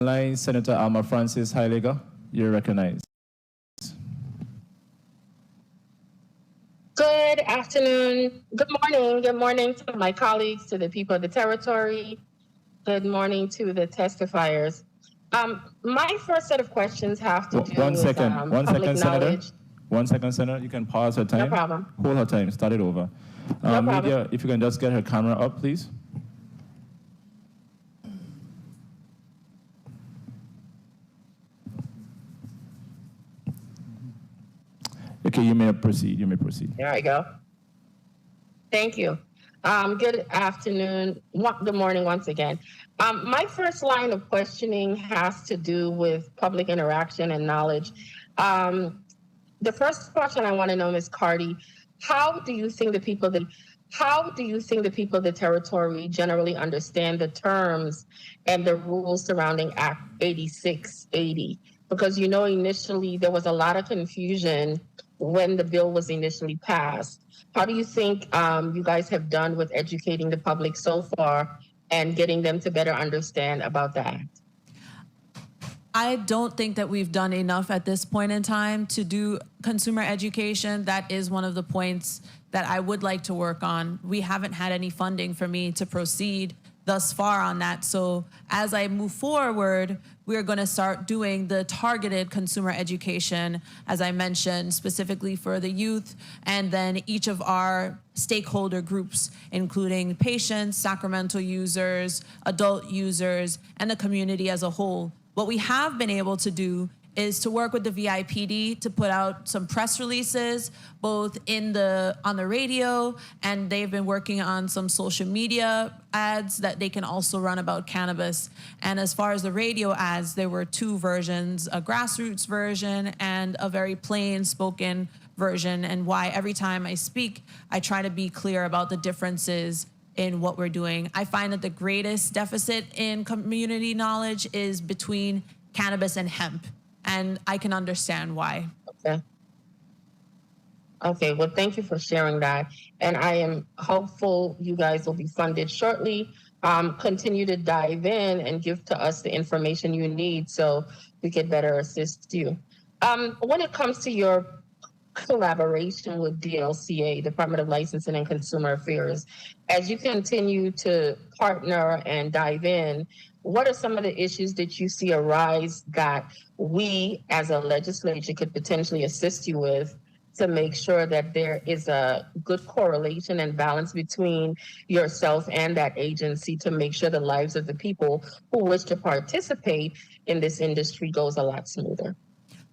line, Senator Alma Francis Heilige, you're recognized. Good afternoon, good morning to my colleagues, to the people of the territory. Good morning to the testifiers. My first set of questions have to do One with second, public knowledge. Senator. 1 second, Senator. You can pause her time. No problem. Hold her time. Start it over. No problem. Media, if you can just get her camera up, please. Okay, you may proceed. You may proceed. There I go. Thank you. Good afternoon. Good morning once again. My first line of questioning has to do with public interaction and knowledge. The first question I want to know, Ms. Carty, how do you think the people of the territory generally understand the terms and the rules surrounding Act 8680? Because initially there was a lot of confusion when the bill was initially passed. How do you think you guys have done with educating the public so far and getting them to better understand about the act? I don't think that we've done enough at this point in time to do consumer education. That is one of the points that I would like to work on. We haven't had any funding for me to proceed thus far on that. So as I move forward, we're going to start doing the targeted consumer education, as I mentioned, specifically for the youth, and then each of our stakeholder groups, including patients, sacramental users, adult users, and the community as a whole. What we have been able to do is to work with the VIPD to put out some press releases, both on the radio, and they've been working on some social media ads that they can also run about cannabis. And as far as the radio ads, there were two versions, a grassroots version and a very plain spoken version, and why every time I speak, I try to be clear about the differences in what we're doing. I find that the greatest deficit in community knowledge is between cannabis and hemp, and I can understand why. Okay, well, thank you for sharing that. And I am hopeful you guys will be funded shortly. Continue to dive in and give to us the information you need so we can better assist you. When it comes to your collaboration with DLCA, Department of Licensing and Consumer Affairs, as you continue to partner and dive in, what are some of the issues that you see arise that we as a legislature could potentially assist you with to make sure that there is a good correlation and balance between yourself and that agency to make sure the lives of the people who wish to participate in this industry goes a lot smoother?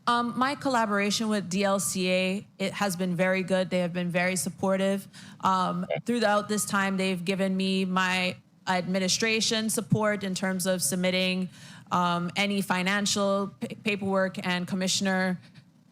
My collaboration with DLCA, it has been very good. They have been very supportive. Throughout this time, they've given me my administration support in terms of submitting any financial paperwork, and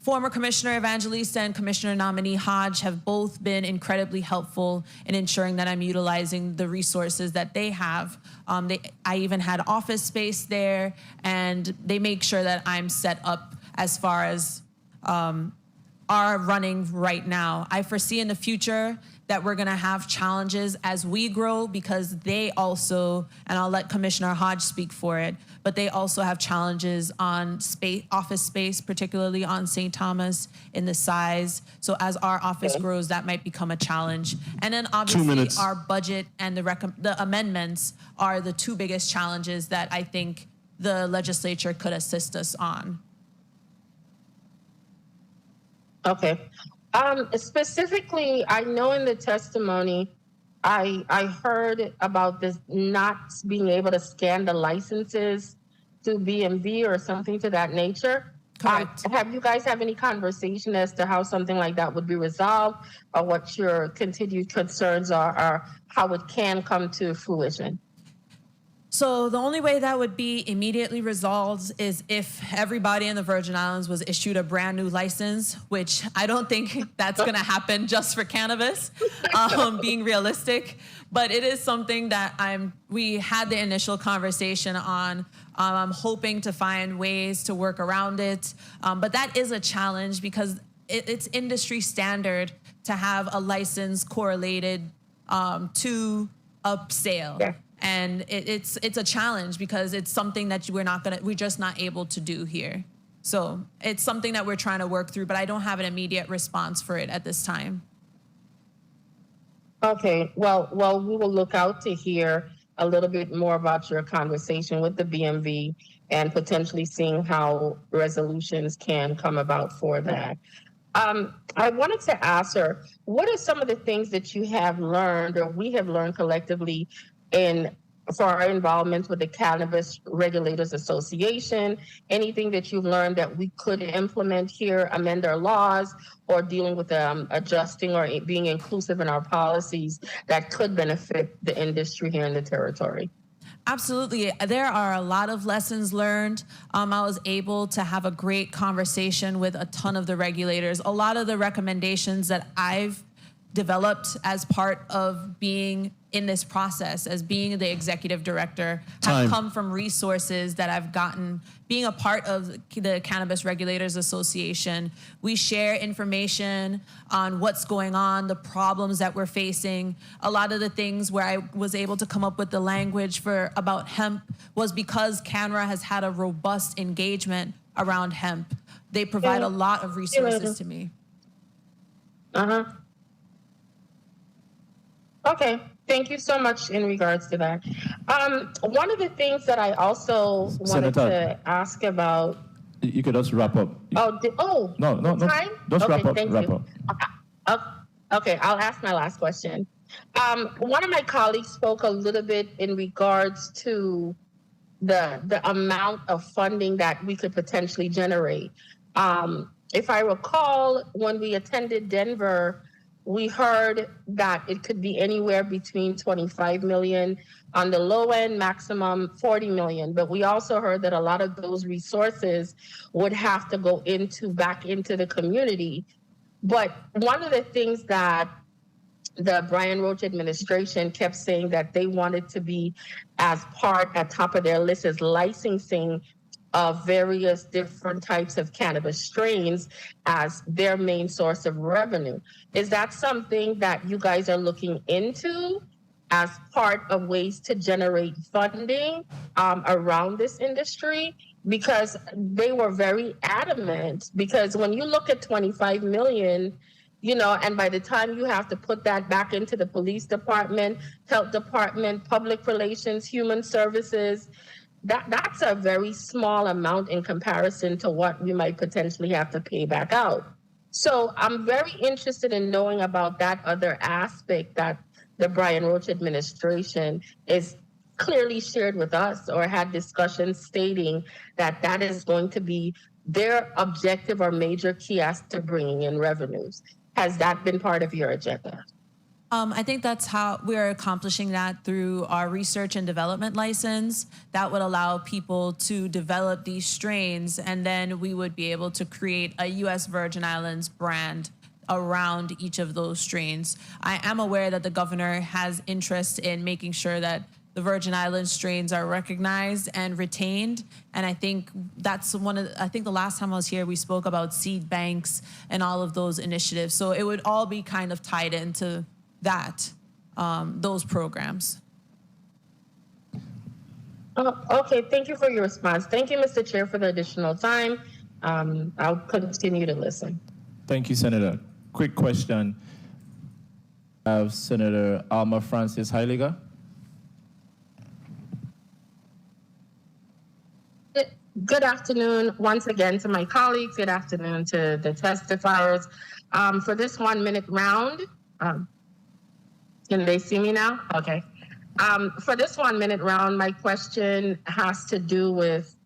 former Commissioner Evangelista and Commissioner nominee Hodge have both been incredibly helpful in ensuring that I'm utilizing the resources that they have. I even had office space there, and they make sure that I'm set up as far as our running right now. I foresee in the future that we're gonna have challenges as we grow, because they also, and I'll let Commissioner Hodge speak for it, but they also have challenges on office space, particularly on St. Thomas in the size. So as our office grows, that might become a challenge. And then obviously our budget and the amendments are the two biggest challenges that I think the legislature could assist us on. Okay. Specifically, I know in the testimony, I heard about this not being able to scan the licenses through BMV or something to that nature. Correct. Have you guys have any conversation as to how something like that would be resolved, or what your continued concerns are, or how it can come to fruition? So the only way that would be immediately resolved is if everybody in the Virgin Islands was issued a brand new license, which I don't think that's going to happen just for cannabis, being realistic. But it is something that we had the initial conversation on. I'm hoping to find ways to work around it. But that is a challenge, because it's industry standard to have a license correlated to a sale. Yeah. And it's a challenge because it's something that we're just not able to do here. So it's something that we're trying to work through, but I don't have an immediate response for it at this time. Okay, well, we will look out to hear a little bit more about your conversation with the BMV and potentially seeing how resolutions can come about for that. I wanted to ask her, what are some of the things that you have learned or we have learned collectively for our involvement with the Cannabis Regulators Association? Anything that you've learned that we could implement here, amend our laws, or dealing with adjusting or being inclusive in our policies that could benefit the industry here in the territory? Absolutely. There are a lot of lessons learned. I was able to have a great conversation with a ton of the regulators. A lot of the recommendations that I've developed as part of being in this process, as being the executive director, have come from resources that I've gotten being a part of the Cannabis Regulators Association. We share information on what's going on, the problems that we're facing. A lot of the things where I was able to come up with the language about hemp was because CANRA has had a robust engagement around hemp. They provide a lot of resources to me. Okay, thank you so much in regards to that. One of the things that I also wanted to ask about. You could just wrap up. No. Time? Just okay, wrap up. Thank you. Okay, I'll ask my last question. One of my colleagues spoke a little bit in regards to the amount of funding that we could potentially generate. If I recall, when we attended Denver, we heard that it could be anywhere between 25 million on the low end, maximum 40 million. But we also heard that a lot of those resources would have to go back into the community. But one of the things that the Brian Roach administration kept saying that they wanted to be at top of their list is licensing of various different types of cannabis strains as their main source of revenue. Is that something that you guys are looking into as part of ways to generate funding around this industry? Because they were very adamant, because when you look at 25 million, and by the time you have to put that back into the police department, health department, public relations, human services, that's a very small amount in comparison to what we might potentially have to pay back out. So I'm very interested in knowing about that other aspect that the Brian Roach administration is clearly shared with us or had discussions stating that is going to be their objective or major key as to bringing in revenues. Has that been part of your agenda? I think that's how we're accomplishing that through our research and development license. That would allow people to develop these strains, and then we would be able to create a U.S. Virgin Islands brand around each of those strains. I am aware that the governor has interest in making sure that the Virgin Islands strains are recognized and retained. And I think that's I think the last time I was here, we spoke about seed banks and all of those initiatives. So it would all be kind of tied into those programs. Okay, thank you for your response. Thank you, Mr. Chair, for the additional time. I'll continue to listen. Thank you, Senator. Quick question. Senator Alma Francis Heiliger. Good afternoon once again to my colleagues. Good afternoon to the testifiers. For this 1 minute round, can they see me now? Okay. For this 1 minute round, my question has to do with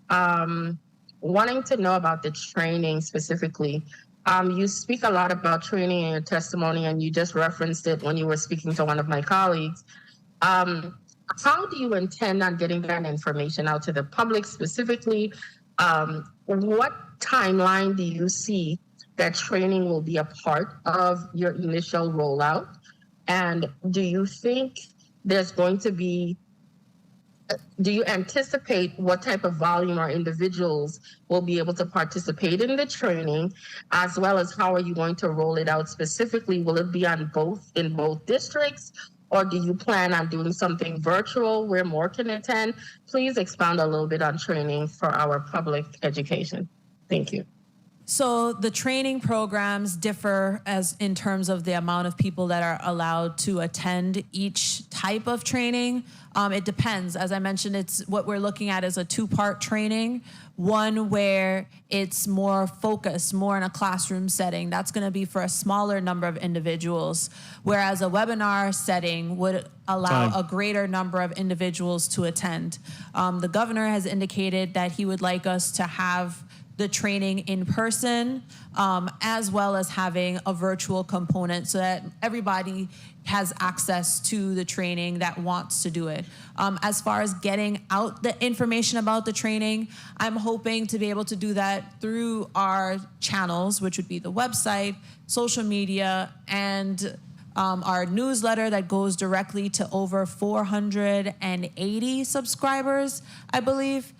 wanting to know about the training specifically. You speak a lot about training in your testimony, and you just referenced it when you were speaking to one of my colleagues. How do you intend on getting that information out to the public specifically? What timeline do you see that training will be a part of your initial rollout? And do you think there's going to be, do you anticipate what type of volume or individuals will be able to participate in the training, as well as how are you going to roll it out specifically? Will it be in both districts, or do you plan on doing something virtual where more can attend? Please expound a little bit on training for our public education. Thank you. So the training programs differ as in terms of the amount of people that are allowed to attend each type of training. It depends. As I mentioned, it's what we're looking at is a two-part training. One where it's more focused, more in a classroom setting. That's going to be for a smaller number of individuals, whereas a webinar setting would allow a greater number of individuals to attend. The governor has indicated that he would like us to have the training in person, as well as having a virtual component so that everybody has access to the training that wants to do it. As far as getting out the information about the training, I'm hoping to be able to do that through our channels, which would be the website, social media, and our newsletter that goes directly to over 480 subscribers, I believe.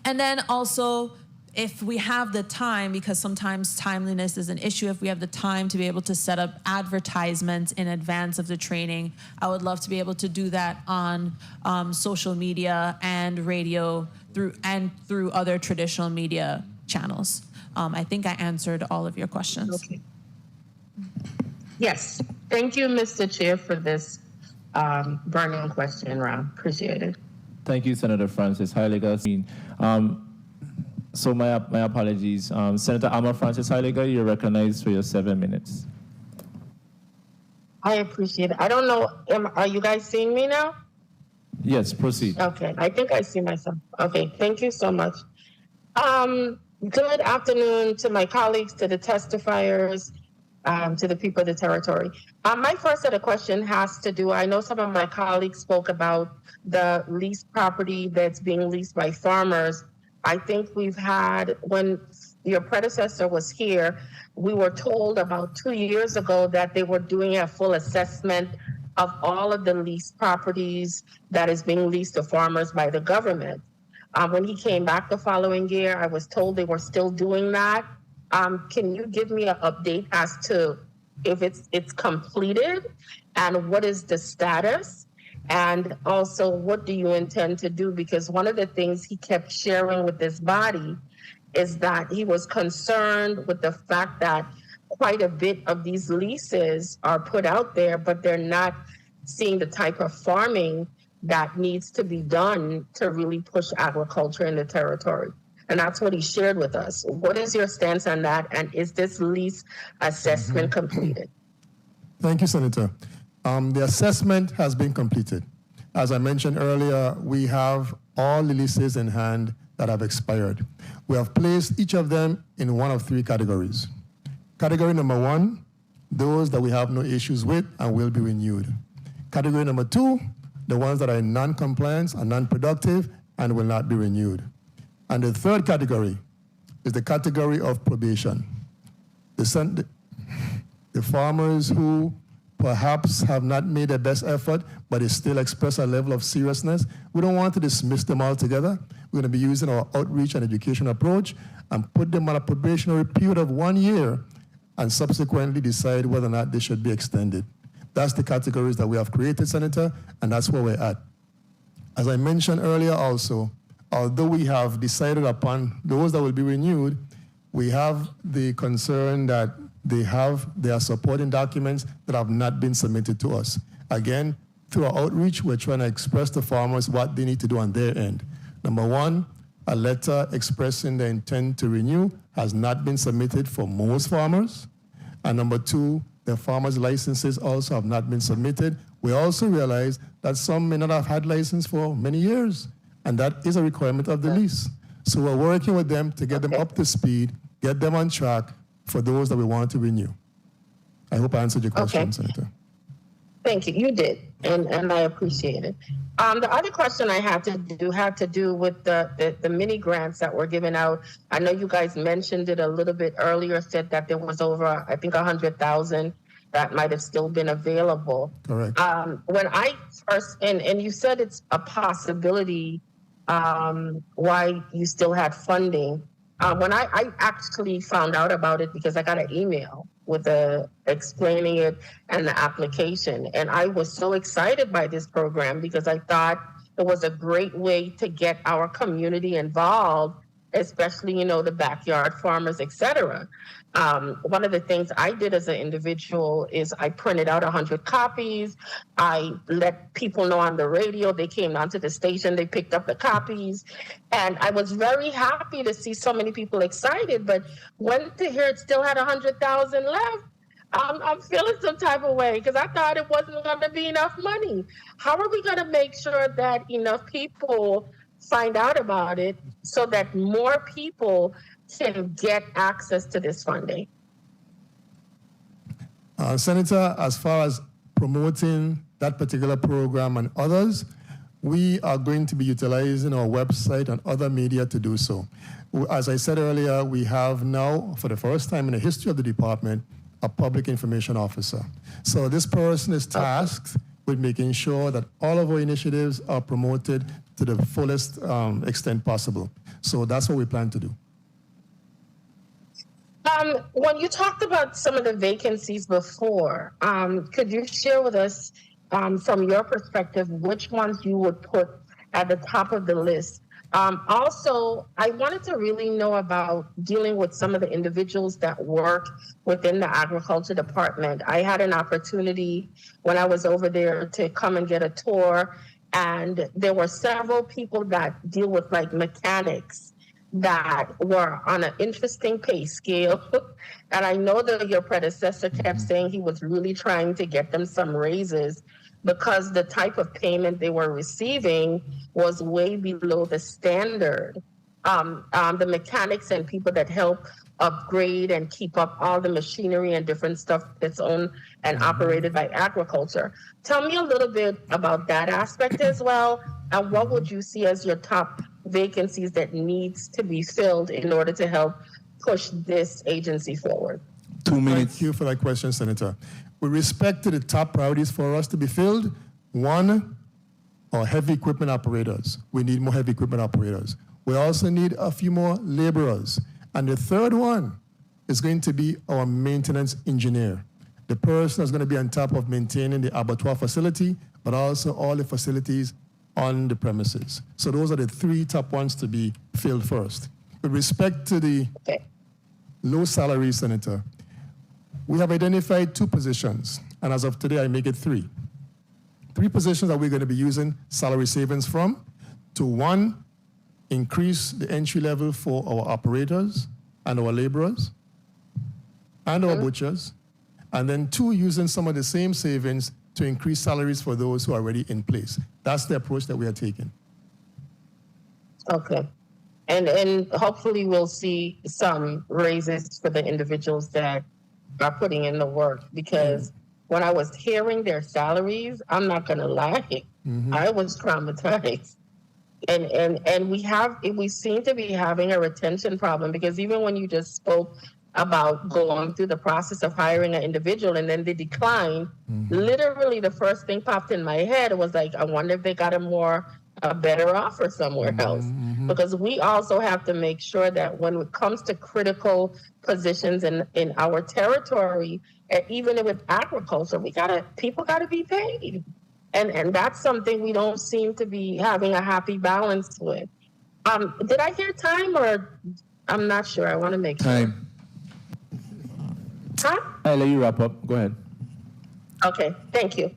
And then also, if we have the time, because sometimes timeliness is an issue, if we have the time to be able to set up advertisements in advance of the training, I would love to be able to do that on social media and radio through other traditional media channels. I think I answered all of your questions. Okay. Yes. Thank you, Mr. Chair, for this burning question round. Appreciate it. Thank you, Senator Francis Heiliger. So my apologies. Senator Alma Francis Heiliger, you're recognized for your 7 minutes. I appreciate it. I don't know, are you guys seeing me now? Yes, proceed. Okay, I think I see myself. Okay, thank you so much. Good afternoon to my colleagues, to the testifiers, to the people of the territory. My first set of questions has to do, I know some of my colleagues spoke about the leased property that's being leased by farmers. I think we've had, when your predecessor was here, we were told about 2 years ago that they were doing a full assessment of all of the leased properties that is being leased to farmers by the government. When he came back the following year, I was told they were still doing that. Can you give me an update as to if it's completed and what is the status? And also, what do you intend to do? Because one of the things he kept sharing with this body is that he was concerned with the fact that quite a bit of these leases are put out there, but they're not seeing the type of farming that needs to be done to really push agriculture in the territory. And that's what he shared with us. What is your stance on that? And is this lease assessment completed? Thank you, Senator. The assessment has been completed. As I mentioned earlier, we have all the leases in hand that have expired. We have placed each of them in one of three categories. Category number one, those that we have no issues with and will be renewed. Category number two, the ones that are in non-compliance and non-productive and will not be renewed. And the third category is the category of probation. The farmers who perhaps have not made their best effort, but they still express a level of seriousness, we don't want to dismiss them altogether. We're going to be using our outreach and education approach and put them on a probationary period of 1 year and subsequently decide whether or not they should be extended. That's the categories that we have created, Senator, and that's where we're at. As I mentioned earlier also, although we have decided upon those that will be renewed, we have the concern that they have their supporting documents that have not been submitted to us. Again, through our outreach, we're trying to express to farmers what they need to do on their end. Number one, a letter expressing the intent to renew has not been submitted for most farmers. And number two, the farmers' licenses also have not been submitted. We also realize that some may not have had license for many years, and that is a requirement of the lease. So we're working with them to get them up to speed, get them on track for those that we want to renew. I hope I answered your question, Senator. Thank you. You did, and I appreciate it. The other question I had to do with the mini grants that were given out. I know you guys mentioned it a little bit earlier, said that there was over, I think, 100,000 that might have still been available. Correct. When I first, and you said it's a possibility why you still had funding. When I actually found out about it because I got an email with the explaining it and the application. And I was so excited by this program because I thought it was a great way to get our community involved, especially, you know, the backyard farmers, et cetera. One of the things I did as an individual is I printed out 100 copies. I let people know on the radio. They came down to the station. They picked up the copies. And I was very happy to see so many people excited. But when to hear it still had 100,000 left, I'm feeling some type of way because I thought it wasn't going to be enough money. How are we going to make sure that enough people find out about it so that more people can get access to this funding? Senator, as far as promoting that particular program and others, we are going to be utilizing our website and other media to do so. As I said earlier, we have now, for the first time in the history of the department, a public information officer. So this person is tasked with making sure that all of our initiatives are promoted to the fullest extent possible. So that's what we plan to do. When you talked about some of the vacancies before, could you share with us, from your perspective, which ones you would put at the top of the list? Also, I wanted to really know about dealing with some of the individuals that work within the agriculture department. I had an opportunity when I was over there to come and get a tour, and there were several people that deal with like mechanics that were on an interesting pay scale. And I know that your predecessor kept saying he was really trying to get them some raises because the type of payment they were receiving was way below the standard. The mechanics and people that help upgrade and keep up all the machinery and different stuff that's owned and operated by agriculture. Tell me a little bit about that aspect as well, and what would you see as your top vacancies that needs to be filled in order to help push this agency forward? 2 minutes. Thank you for that question, Senator. With respect to the top priorities for us to be filled, one, our heavy equipment operators. We need more heavy equipment operators. We also need a few more laborers. And the third one is going to be our maintenance engineer, the person that's going to be on top of maintaining the abattoir facility, but also all the facilities on the premises. So those are the three top ones to be filled first. With respect to the low salary, Senator, we have identified 2 positions, and as of today, I make it 3. 3 positions that we're going to be using salary savings from to, 1, increase the entry level for our operators and our laborers and our butchers, and then 2, using some of the same savings to increase salaries for those who are already in place. That's the approach that we are taking. Okay. And hopefully we'll see some raises for the individuals that are putting in the work, because when I was hearing their salaries, I'm not going to lie, I was traumatized. And we seem to be having a retention problem, because even when you just spoke about going through the process of hiring an individual and then they decline, literally the first thing popped in my head was like, I wonder if they got a better offer somewhere else. Because we also have to make sure that when it comes to critical positions in our territory, and even with agriculture, people gotta be paid. And that's something we don't seem to be having a happy balance with. Did I hear time, or I'm not sure? I want to make sure. Time. Huh? I'll let you wrap up. Go ahead. Okay, thank you.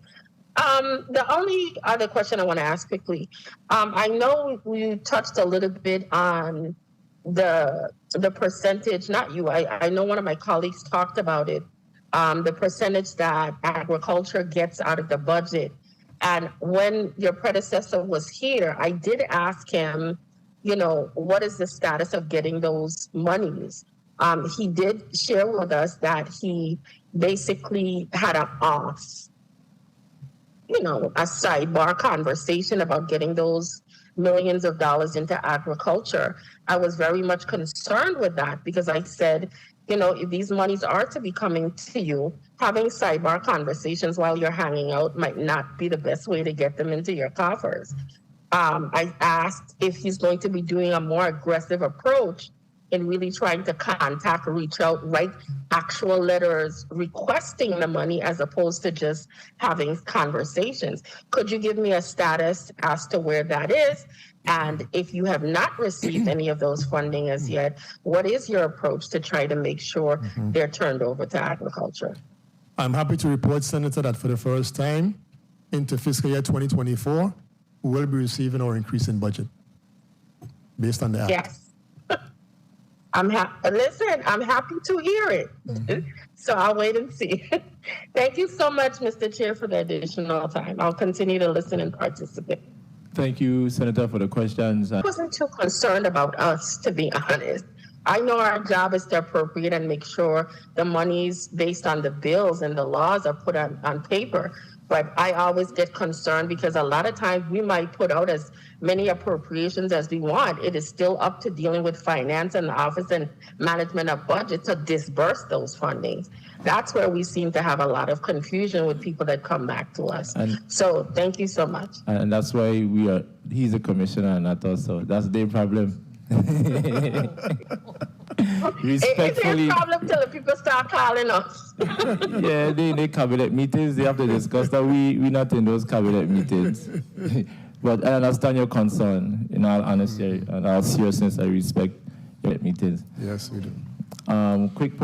The only other question I want to ask quickly, I know we touched a little bit on the percentage, not you, I know one of my colleagues talked about it, the percentage that agriculture gets out of the budget. And when your predecessor was here, I did ask him, what is the status of getting those monies? He did share with us that he basically had a sidebar conversation about getting those millions of dollars into agriculture. I was very much concerned with that, because I said, if these monies are to be coming to you, having sidebar conversations while you're hanging out might not be the best way to get them into your coffers. I asked if he's going to be doing a more aggressive approach in really trying to contact, reach out, write actual letters requesting the money as opposed to just having conversations. Could you give me a status as to where that is? And if you have not received any of those funding as yet, what is your approach to try to make sure they're turned over to agriculture? I'm happy to report, Senator, that for the first time into fiscal year 2024, we will be receiving our increase in budget based on the act. Yes. Listen, I'm happy to hear it. So I'll wait and see. Thank you so much, Mr. Chair, for the additional time. I'll continue to listen and participate. Thank you, Senator, for the questions. I wasn't too concerned about us, to be honest. I know our job is to appropriate and make sure the monies based on the bills and the laws are put on paper. But I always get concerned because a lot of times we might put out as many appropriations as we want. It is still up to dealing with finance and the office and management of budget to disperse those fundings. That's where we seem to have a lot of confusion with people that come back to us. So thank you so much. And that's why he's a commissioner and not us, so that's their problem. Respectfully. It's a problem till the people start calling us. Yeah, they cabinet meetings, they have to discuss that. We're not in those cabinet meetings. But I understand your concern, in all honesty and all seriousness. I respect your meetings. Yes, we do. Quick